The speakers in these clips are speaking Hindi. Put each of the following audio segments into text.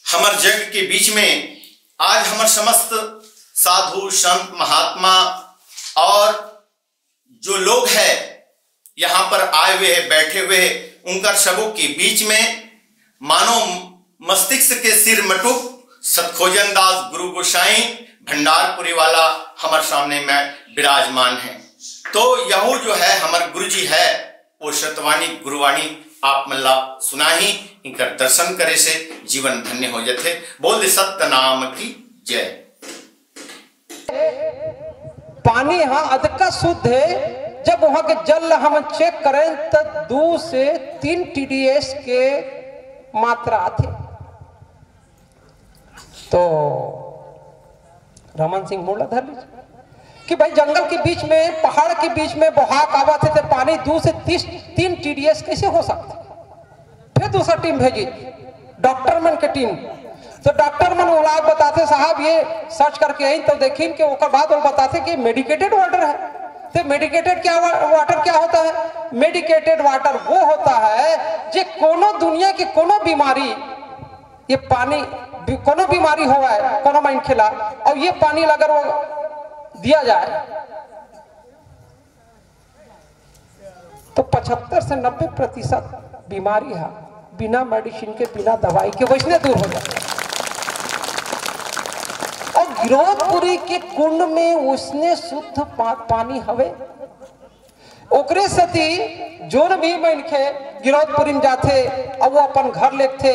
हमर जग के बीच में आज हमर समस्त साधु संत महात्मा और जो लोग हैं यहाँ पर आए हुए हैं, बैठे हुए हैं, उनका सबों के बीच में मानो मस्तिष्क के सिर मटुक सतखोजन दास गुरु गोसाई भंडारपुरी वाला हमारे सामने में विराजमान है। तो यह जो है हमारे गुरु जी है वो सतवाणी गुरुवाणी आप मल्ला सुना ही इनका दर्शन करे से जीवन धन्य हो जाते। बोल दे सत्य नाम की जय। पानी यहाँ अधिक शुद्ध है। जब वहां के जल हम चेक करें तो 2 से 3 TDS के मात्रा आती। तो रमन सिंह मुरलीधर कि भाई जंगल के बीच में पहाड़ के बीच में बहाक आवत है तो पानी 2 से 3 TDS कैसे हो सकता। फिर दूसरा टीम भेजी डॉक्टर मन के टीम। तो डॉक्टर मन वो बताते साहब ये सर्च करके आई तो देखी कि उसके बाद वो बताते कि मेडिकेटेड वाटर है। तो मेडिकेटेड वाटर क्या होता है? मेडिकेटेड वाटर वो होता है जो कोनो दुनिया की कोनो बीमारी ये पानी कोनो बीमारी हो है कोनो माइन खिला और ये पानी अगर वो दिया जाए तो 75 से 90% बीमारी है बिना मेडिसिन के बिना दवाई के वैसे दूर हो जाए। और गिरौदपुरी के कुंड में उसने शुद्ध पानी हवे। ओकरे सती जोन भी मनखे गिरौदपुरी में जाते और वो अपन घर लेते,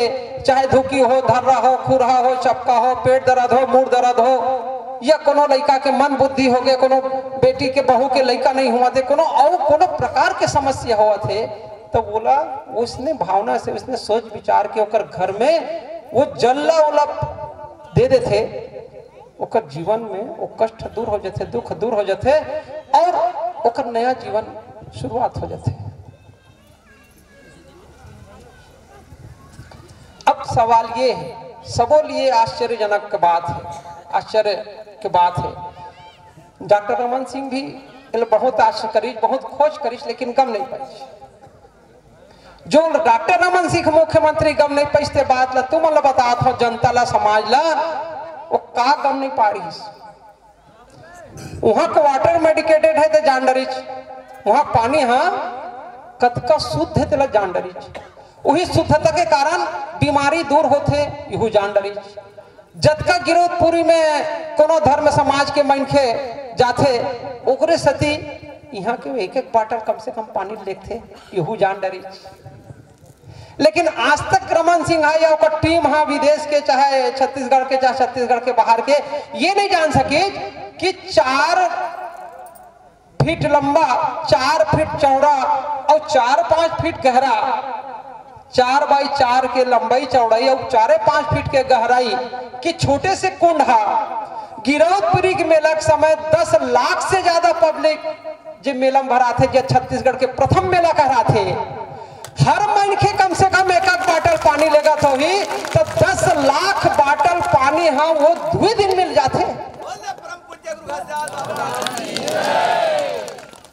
चाहे धुकी हो, धर्रा हो, खुरहा हो, चपका हो, पेट दर्द हो, मुंह दर्द हो, या कोनो लड़का के मन बुद्धि हो गए, कोनो बेटी के बहू के लड़का नहीं हुआ थे, कोनो और कोनो प्रकार के समस्या हुआ थे। तो बोला उसने भावना से उसने सोच विचार के ओकर घर में वो जल्ला वाला दे देते, ओकर जीवन में वो कष्ट दूर हो जाते, दुख दूर हो जाते और ओकर नया जीवन शुरुआत हो जाते। अब सवाल ये है, सबों लिए आश्चर्यजनक बात है, आश्चर्य की बात है। डॉक्टर रमन सिंह भी बहुत आश्चर्य करीज, बहुत खोज करीज, लेकिन गम नहीं पाई। जो डॉक्टर रमन सिंह मुख्यमंत्री गम नहीं पैसते बात ला तुम बतात हो जनता ला समाज ला वो का गम नहीं पा रही। वहां का वाटर मेडिकेटेड है तो जान डरीच, वहां पानी हाँ कतका शुद्ध है तो जान डरीच, वही शुद्धता के कारण बीमारी दूर होते यहू जान डरीच। जतका गिरौदपुरी में कोनो धर्म समाज के मनखे जाते ओकरे सती यहाँ के एक बाटल कम से कम पानी लेते यहू जान डरीच। लेकिन आज तक रमन सिंह है या टीम हाँ विदेश के चाहे छत्तीसगढ़ के चाहे छत्तीसगढ़ के बाहर के ये नहीं जान सके कि 4 फीट लंबा, 4 फीट चौड़ा और 4-5 फीट गहरा, 4 बाई 4 के लंबाई चौड़ाई और 4-5 फीट के गहराई कि छोटे से कुंड है। गिरौदपुरी के मेला के समय 10 लाख से ज्यादा पब्लिक जो मेला में भरा थे, जो छत्तीसगढ़ के प्रथम मेला कहरा थे। हर मनखे कम से कम 1 बाटल पानी लेगा तो ही तो 10 लाख बाटल पानी हाँ वो 2 दिन मिल जाते।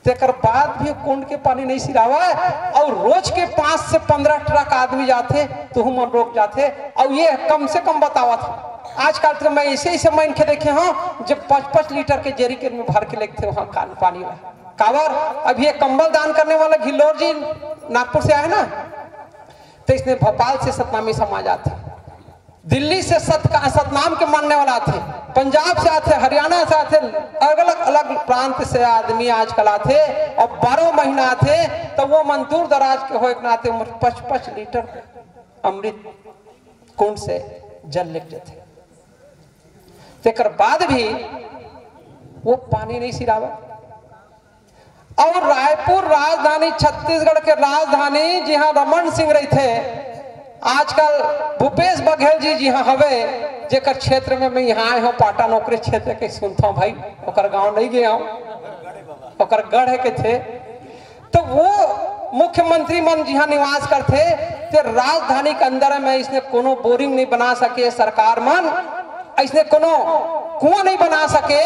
तेकर बाद भी कुंड के पानी नहीं सिरावा और रोज के 5 से 15 ट्रक आदमी जाते तो हम रोक जाते और ये कम से कम बतावा था। आजकल तो मैं ऐसे मन के देखे हाँ जब 5-5 लीटर के जेरिकेन में भर के लेते वहां पानी में कावर। अभी ये कंबल दान करने वाला घिल्लोर जी नागपुर से आए ना, तो इसने भोपाल से सतनामी समाज आते, दिल्ली से सतनाम के मानने वाला आते, पंजाब से आते, हरियाणा से आते, अलग अलग प्रांत से आदमी आजकल आते और 12 महीना आते। तो वो मन दूर दराज के हो एक नाते 5-5 लीटर अमृत कुंड से जल लेके जाते। तेकर बाद भी वो पानी नहीं सिरावा। और रायपुर राजधानी छत्तीसगढ़ के राजधानी जी हाँ रमन सिंह रही थे, आजकल भूपेश बघेल जी हाँ हवे जेकर क्षेत्र में मैं यहाँ आए हूँ पाटन ओकरे क्षेत्र के सुनता हूँ भाई, ओकर गांव नहीं गया हूँ, ओकर गढ़ के थे। तो वो मुख्यमंत्री मन जी हाँ निवास करते ते राजधानी के अंदर में इसने कोनो बोरिंग नहीं बना सके सरकार मन, इसने कोनो कुआं नहीं बना सके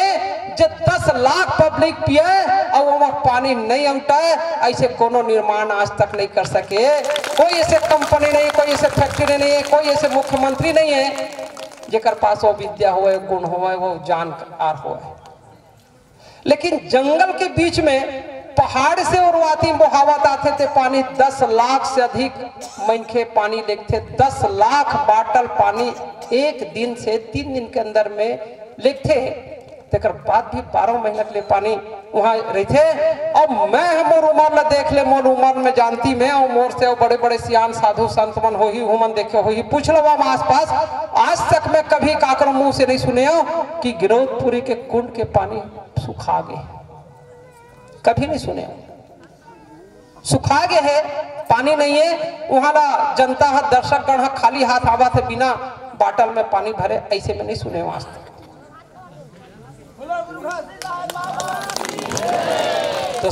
जो 10 लाख पब्लिक पिए और वहां पानी नहीं उठाए, ऐसे कोनो निर्माण आज तक नहीं कर सके। कोई ऐसे कंपनी नहीं, कोई ऐसे फैक्ट्री नहीं है, कोई ऐसे मुख्यमंत्री नहीं है जेकर पास वो विद्या हो, गुण हो, वो जानकार हो। लेकिन जंगल के बीच में पहाड़ से उर्वाती बहावत आते थे पानी। 10 लाख से अधिक मनखे पानी लेते, 10 लाख बाटल पानी एक दिन से 3 दिन के अंदर में लेते। तेकर बाद भी 12 महीना के लिए पानी वहां रहते। और मैं मोर उमर ल देख ले, मोर उमर में जानती मैं और मोर से बड़े बड़े सियान साधु संत मन हो ही हुमन देखे हो ही पूछ लो आस पास। आज तक मैं कभी काकरो मुंह से नहीं सुने हो कि गिरौदपुरी के कुंड के पानी सुखा गए, कभी नहीं सुने। सुखा गए है, पानी नहीं है। वहां ला जनता है, दर्शक गण खाली हाथ आवा थे बिना बाटल में पानी भरे, ऐसे में नहीं सुने आज तक। तो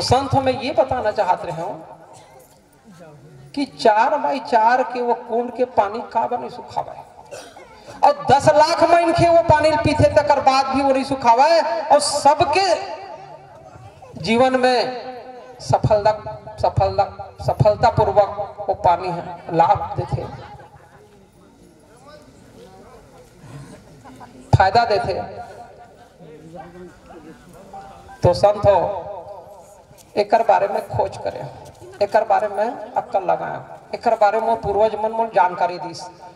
संत हो मैं ये बताना चाहते रहे हूं कि 4x4 के वो कुंड के पानी काबर नहीं सुखावा, और 10 लाख मन के वो पानी पीते तक बाद भी वो नहीं सुखावा। और सबके जीवन में सफलता पूर्वक वो पानी है लाभ देते, फायदा देते। तो संत हो एक बारे में खोज करे, एक बारे में अक्कल लगाए, एक बारे में पूर्वज मन जानकारी दी,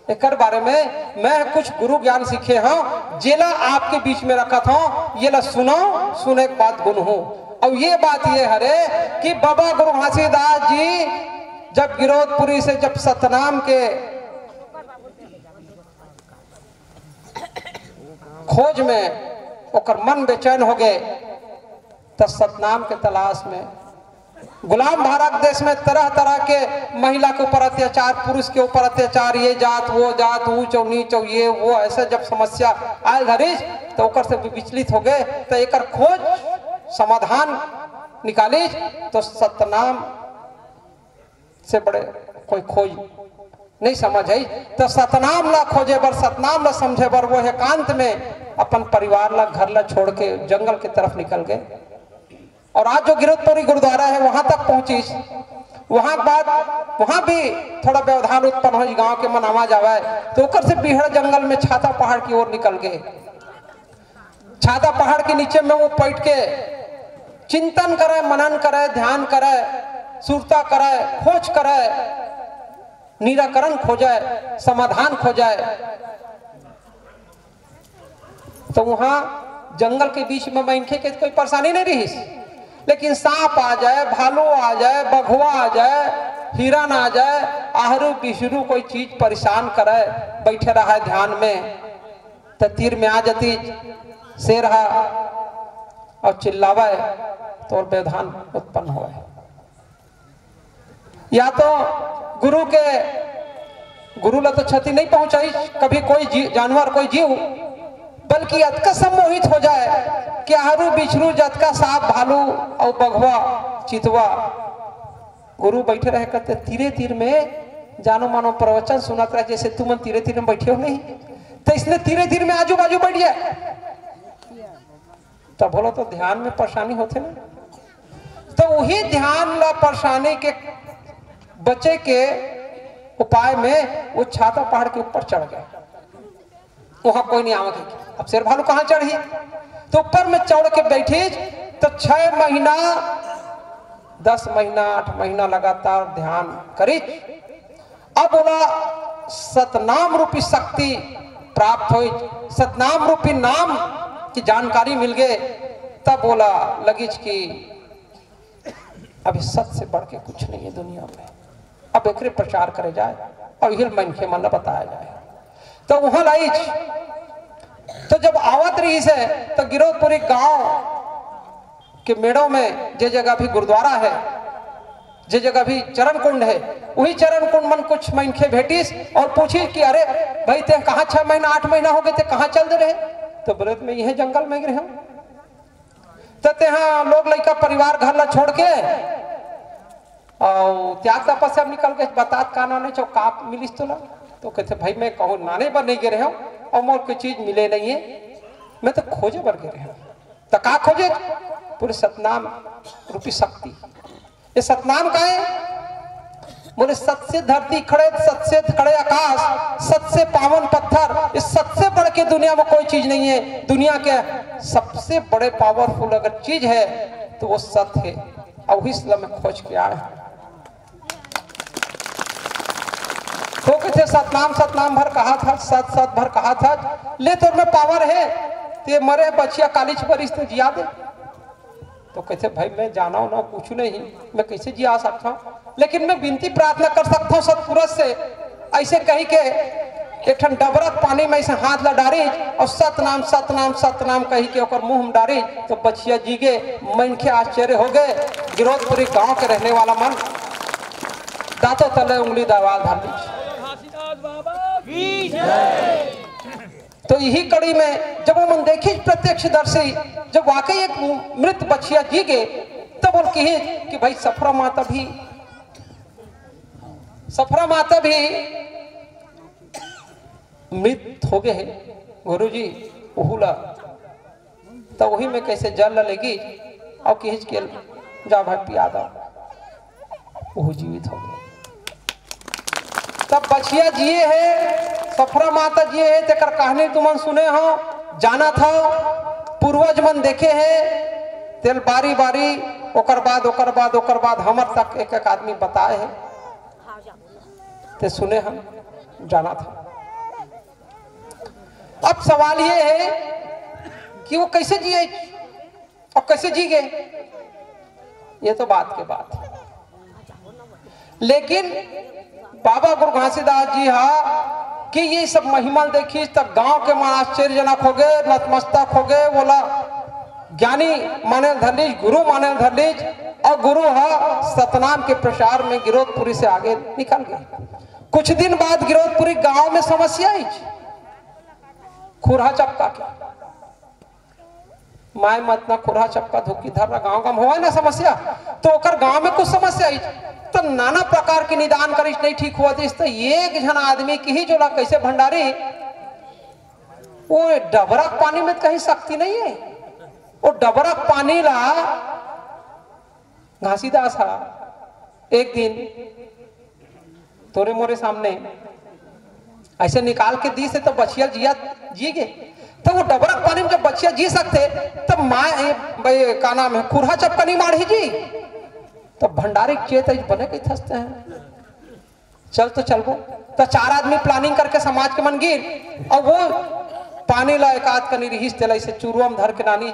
एक बारे में मैं कुछ गुरु ज्ञान सीखे हूँ, जेला आपके बीच में रखा था। ये ला सुनो, सुने के बाद गुण हो। और ये बात ये हरे कि बाबा गुरु घासीदास जी जब गिरौदपुरी से जब सतनाम के खोज में ओकर मन बेचैन हो गए, तब सतनाम के तलाश में गुलाम भारत देश में तरह तरह के महिला के ऊपर अत्याचार, पुरुष के ऊपर अत्याचार, ये जात वो जात, ऊंच और नीच और ये वो, ऐसे जब समस्या आयल धरीज तो ओकर से विचलित हो गए। तो एक खोज समाधान निकाली तो सतनाम से बड़े कोई खोज नहीं समझ आई। तो सतनाम ला खोजे बर, सतनाम ला समझे बर वो एकांत में अपन परिवार ला घर ला छोड़ के जंगल की तरफ निकल गए। और आज जो गिरौदपुरी गुरुद्वारा है वहां तक पहुंची, वहां बाद वहां भी थोड़ा व्यवधान उत्पन्न हो, गांव के मन आवाज आवे तो ऊपर से बिहड़ जंगल में छाता पहाड़ की ओर निकल गए। छाता पहाड़ के नीचे में वो बैठ के चिंतन करे, मनन करे, ध्यान करे, सुरता करे, खोज करे, निराकरण खोजे, समाधान खोजे। तो वहां जंगल के बीच में मनखे के कोई परेशानी नहीं रही, लेकिन सांप आ जाए, भालू आ जाए, बघुआ आ जाए, हिरन आ जाए, आहरू बिशरू कोई चीज परेशान करे, बैठे रहा है ध्यान में, तो तीर में आ जाती शेर रहा और चिल्लावे तो व्यवधान उत्पन्न हुआ। या तो गुरु ला तो क्षति नहीं पहुंचाई कभी कोई जानवर, कोई जीव, बल्कि अतका सम्मोहित हो जाए कि आरू बिछरू जतका सांप भालू और बघवा चितवा गुरु बैठे रहे करते तीरे तीर में जानो मानो प्रवचन सुनाता रहे, जैसे तुम तीरे तीर में बैठे हो नहीं, तो इसने तीरे तीर में आजू बाजू बैठ जाए। तब बोलो तो ध्यान में परेशानी होते ना, तो वही ध्यान ला परेशानी के बचे के उपाय में वो छाता पहाड़ के ऊपर चढ़ गए। वहां कोई नहीं आवा, अब शेर भालू कहां चढ़ी, तो ऊपर में चढ़ के बैठी। तो 6 महीना 10 महीना 8 महीना लगातार ध्यान करी। अब बोला सतनाम रूपी शक्ति प्राप्त हुई, सतनाम रूपी नाम की जानकारी मिल गए। तब बोला लगिज की अभी सत से बढ़ के कुछ नहीं है दुनिया में, अब एक प्रचार करे जाए और यही मन के मन बताया जाए। तो वहां लाई, तो जब आवत रही से तो गिरौदपुरी गांव के मेड़ों में जे जगह भी गुरुद्वारा है, जे जगह भी चरण कुंड है, वही चरण कुंड मन कुछ मनखे भेटिस और पूछी कि अरे भाई ते कहाँ 6 महीना 8 महीना हो गए थे, कहाँ चल दे रहे? तो बोले मैं यह जंगल में गिरे हूं। तो तेहा लोग लड़का परिवार घर ला छोड़ के और त्याग तपस्या निकल गए, बतात काना नहीं चौ काप मिलिस तो ला। तो कहते भाई मैं कहूँ नाने पर नहीं गिरे हूँ, और मोर कोई चीज मिले नहीं है, मैं तो खोजे बर गिरे हैं। तो का खोजे? पूरे सतनाम रूपी शक्ति। ये सतनाम का है? बोले सत से धरती खड़े, सत से खड़े आकाश, सत से पावन पत्थर, इस सत से बढ़ के दुनिया में कोई चीज नहीं है। दुनिया के सबसे बड़े पावरफुल अगर चीज है तो वो सत है, और वही इसलिए मैं खोज के आया। तो कहते सतनाम सतनाम भर कहा था, सत सत भर कहा था, ले तो में पावर है, ते मरे बचिया कालीच पर इस जिया दे। तो कहते भाई मैं जाना ना कुछ नहीं, मैं कैसे जिया सकता हूँ, लेकिन मैं विनती प्रार्थना कर सकता हूँ सतपुरुष से। ऐसे कही के एक ठन डबरक पानी में ऐसे हाथ ला डारी और सतनाम सतनाम सतनाम कही के ओकर मुंह में डारी, तो बचिया जी गे। मन के आश्चर्य हो गए। गिरोधपुरी गांव के रहने वाला मन दांतों तले उंगली दबाल धार ली। तो यही कड़ी में जब वो मन देखी प्रत्यक्षदर्शी, जब वाकई एक मृत बचिया जी गए, तब बोल कि भाई सफरा माता भी मृत हो गए हैं गुरु जी उहुला। तो वही में कैसे जल लेगी और खींच के जा भाई पिया दो, वो जीवित हो गए। तब बचिया जिए है, सफरा माता जिए है, तेकर कहानी तुमन सुने हो, जाना था, पूर्वज मन देखे है, तेल बारी बारी ओकर बाद हमर तक एक एक आदमी बताए है, ते सुने हम, जाना था। अब सवाल ये है कि वो कैसे जिए और कैसे जी गए, ये तो बात के बात है। लेकिन बाबा गुरु घासीदास जी हा कि ये सब महिमा देखी तब गांव के मन आश्चर्यजनक हो गए, नतमस्तक हो गए। बोला ज्ञानी माने धरलीज, गुरु माने धरलीज, और गुरु हा सतनाम के प्रसार में गिरोधपुरी से आगे निकल गए। कुछ दिन बाद गिरोधपुरी गांव में समस्या आई, खुरहा चपका के माय मत ना खुरहा चपका धोखी धर गाँव गाँव हुआ ना समस्या। तो ओकर गांव में कुछ समस्या आई, तो नाना प्रकार के निदान करिश नहीं ठीक हुआ। तो एक जन आदमी की ही जो ला कैसे भंडारी, वो डबरक पानी में कहीं शक्ति नहीं है। वो डबरक पानी ला घासीदास हा एक दिन तोरे मोरे सामने ऐसे निकाल के दी से, तो बचिया जी गए। तो वो डबरक पानी में जब बचिया जी सकते, तब माँ का नाम है खुरहा चपका नहीं मार ही जी, तो भंडारी चेत बने कई थसते हैं। चल तो चल वो, तो चार आदमी प्लानिंग करके समाज के मन गिर, और वो पानी ला एक आध कनी रहीस तेला इसे चूरुआ में धर के नानी,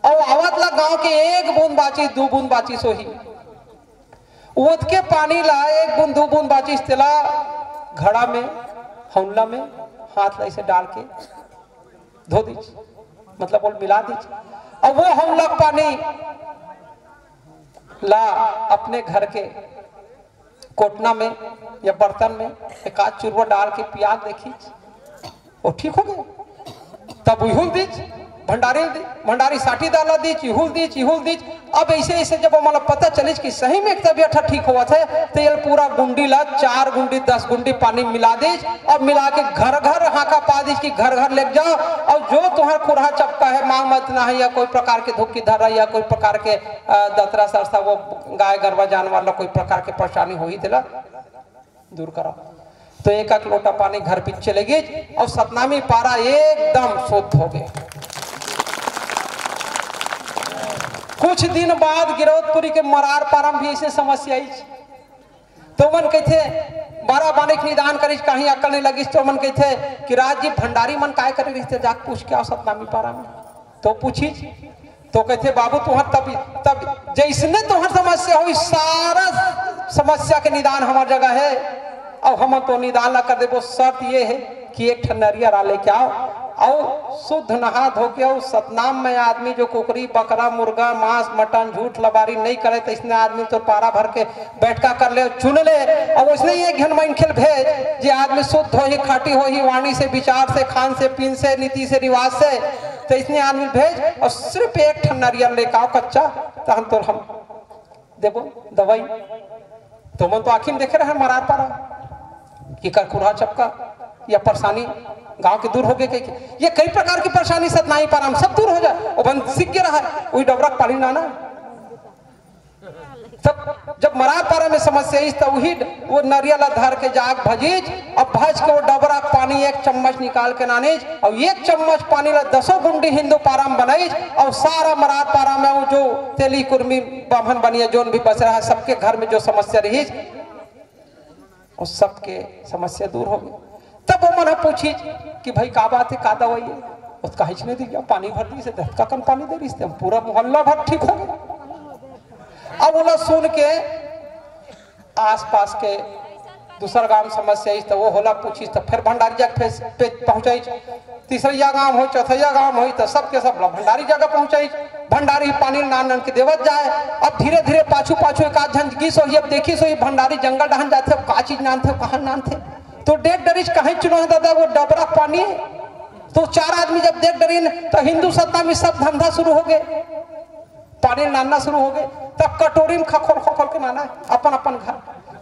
और आवत ला गांव के एक बूंद बाची दो बूंद बाची सोही, उद के पानी ला एक बूंद दो बूंद बाची तेला घड़ा में हौला में हाथ ला इसे डाल के धो दीज, मतलब बोल मिला दीज, और वो हौला पानी ला अपने घर के कोटना में या बर्तन में एक आध चूरवा डाल के पिया देखी, वो ठीक हो गए। तब उहुल दीज भंडारी साठी डाला दीज, इहुल दीज। अब ऐसे ऐसे जब हमारा पता चलिज कि सही में एक तबियत ठीक हुआ था, तो ये पूरा गुंडी ला 4 गुंडी 10 गुंडी पानी मिला दीज, और मिला के घर घर हाका पा दीज कि घर घर ले जाओ, और जो तुम्हारा खुरहा चपका है, मांग मतना है, या कोई प्रकार के धुक्की धरा, या कोई प्रकार के दतरा सरसा, वो गाय गरबा जानवर ला कोई प्रकार के परेशानी हुई थी दूर करा। तो एक एक लोटा पानी घर पीछे ले गई, और सतनामी पारा एकदम शुद्ध हो गए। कुछ दिन बाद गिरौदपुरी के मरार पारम भी ऐसे समस्या आई, तो मन कहते बारा बाने के निदान करी, कहीं अकल नहीं लगी, तो मन कहते कि राज जी भंडारी मन काय करे रही, जाके पूछ के आओ सतनामी पारा में। तो पूछी, तो कहते बाबू तुहर तब जैसने तुहर समस्या हुई, सारा समस्या के निदान हमार जगह है, और हम तो निदान ला कर दे। वो शर्त ये है कि एक ठन नरियर लेके आओ, और शुद्ध नहा धो के आओ। सतनाम में आदमी जो कुकरी बकरा मुर्गा मांस मटन झूठ लबारी नहीं करे, तो इसने आदमी तो पारा भर के बैठका कर ले, चुन ले, और उसने एक घन मन खेल भेज जे आदमी शुद्ध हो ही, खाटी हो ही, वाणी से विचार से, खान से पीन से, नीति से, रिवाज से, तो इसने आदमी भेज, और सिर्फ एक ठन नरियर लेके आओ कच्चा, तो हम देखो दवाई। तो मन तो आखिर देखे रहे मरार पारा कि कर खुरहा चपका यह परेशानी गांव के दूर हो गए कई ये कई प्रकार की परेशानी सतनाई पाराम सब दूर हो जाए। वो बंद सीख गया रहा है वही डबरा पानी नाना तब जब मरा पारा में समस्या इस तो वही वो नारियल धर के जाग भजीज अब भज के वो डबरा पानी 1 चम्मच निकाल के नानेज और 1 चम्मच पानी ला 10 गुंडी हिंदू पाराम बनाइज और सारा मरा पारा में वो जो तेली कुर्मी बाभन बनिया जोन भी बच रहा है सबके घर में जो समस्या रही उस सबके समस्या दूर हो गई। तब वो मना पूछी कि भाई का बात है का दवाई है उसका हिच नहीं दिया पानी भर दी से धक्का कन पानी दे रही पूरा मोहल्ला भर ठीक हो गया। अब वो सुन के आसपास के दूसरा गांव समस्या इस तो वो होला पूछी तो फिर भंडारी जगह पे पहुंचाई तीसरा गांव हो चौथा गांव हो तो सबके सब भंडारी जगह पहुंचाई भंडारी पानी नान के देवत जाए। अब धीरे धीरे पाछू पाछू एक आध झंझगी सो अब देखी सो भंडारी जंगल डहन जाते का चीज नान थे कहा नान थे तो देख डरीज कहीं चुनो है दादा वो डबरा पानी तो 4 आदमी जब देख डरीन तो हिंदू सत्ता में सब धंधा शुरू हो गए पानी नाना शुरू हो गए। तब कटोरी में खखोल खखोल के नाना अपन अपन घर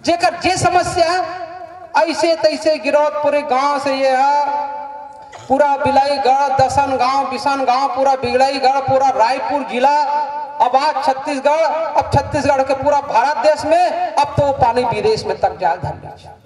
जेकर जे समस्या ऐसे तैसे गिरोध पूरे गांव से ये है पूरा बिलाईगढ़ दसन गांव बिसन गांव पूरा बिगड़ईगढ़ पूरा रायपुर जिला अब आज छत्तीसगढ़ अब छत्तीसगढ़ के पूरा भारत देश में अब तो पानी विदेश में तक जा धर